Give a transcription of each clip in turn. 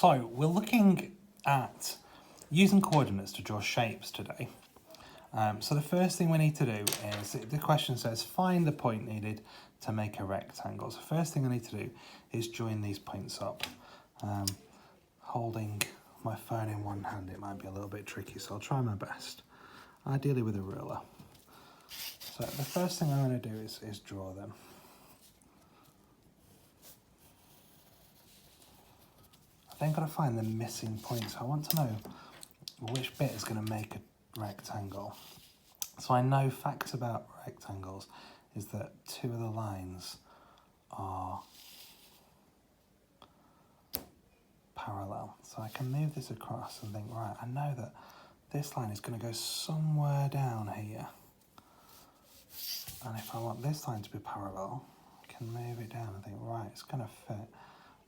So we're looking at using coordinates to draw shapes today. So the first thing we need to do is, the question says, find the point needed to make a rectangle. So first thing I need to do is join these points up. Holding my phone in one hand, it might be a little bit tricky, so I'll try my best, ideally with a ruler. So the first thing I'm going to do is draw them. I've then got to find the missing points. I want to know which bit is going to make a rectangle. So I know facts about rectangles is that two of the lines are parallel. So I can move this across and think, right, I know that this line is going to go somewhere down here. And if I want this line to be parallel, I can move it down and think, right, it's going to fit.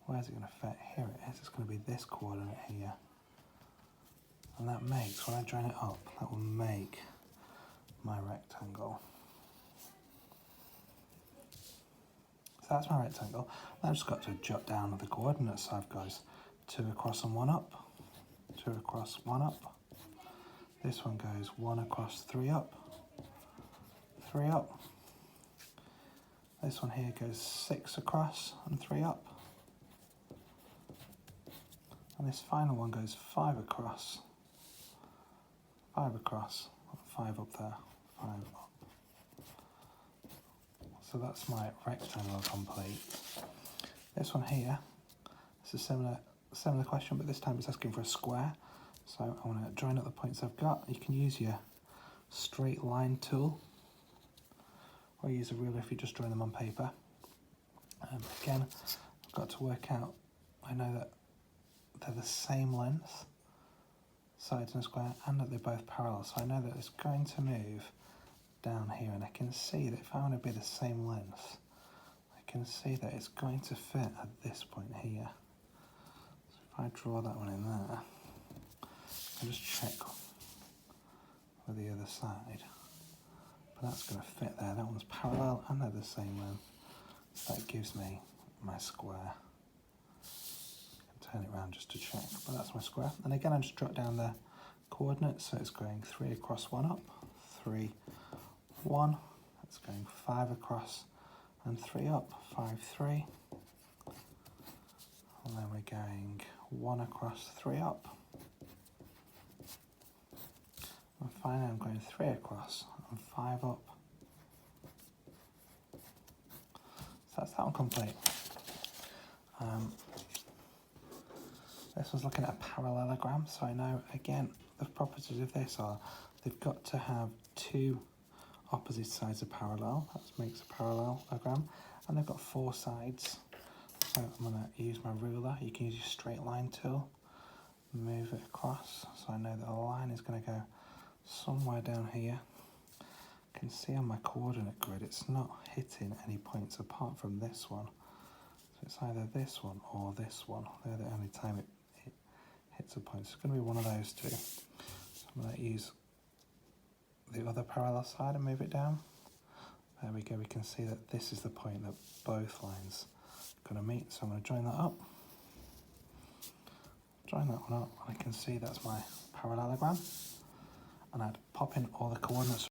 Where's it going to fit? Here it is. It's going to be this coordinate here. And that makes, when I join it up, that will make my rectangle. So that's my rectangle. I've just got to jot down the coordinates. So I've got 2 across and 1 up, 2 across, 1 up. This one goes 1 across, 3 up, 3 up. This one here goes 6 across and 3 up. And this final one goes 5 across, 5 across, 5 up there, 5 up. So that's my rectangle complete. This one here, it's a similar question, but this time it's asking for a square. So I want to join up the points I've got. You can use your straight line tool, or use a ruler if you just drawing them on paper. Again, I've got to work out, I know that they're the same length, sides in a square, and that they're both parallel. So I know that it's going to move down here, and I can see that if I want to be the same length, I can see that it's going to fit at this point here. So if I draw that one in there, I'll just check with the other side. But that's going to fit there. That one's parallel and they're the same length. So that gives me my square. Turn it around just to check, but that's my square. And again, I just jot down the coordinates. So it's going 3 across, 1 up, 3, 1. It's going 5 across and 3 up, 5, 3. And then we're going 1 across, 3 up. And finally, I'm going 3 across and 5 up. So that's that one complete. This was looking at a parallelogram, so I know, again, the properties of this are they've got to have 2 opposite sides are parallel. That makes a parallelogram. And they've got 4 sides. So I'm going to use my ruler. You can use your straight line tool. Move it across. So I know that the line is going to go somewhere down here. I can see on my coordinate grid it's not hitting any points apart from this one. So it's either this one or this one. They're the only time it hits a point. So it's going to be one of those two. So I'm going to use the other parallel side and move it down. There we go. We can see that this is the point that both lines are going to meet. So I'm going to join that up. Join that one up, and I can see that's my parallelogram. And I'd pop in all the coordinates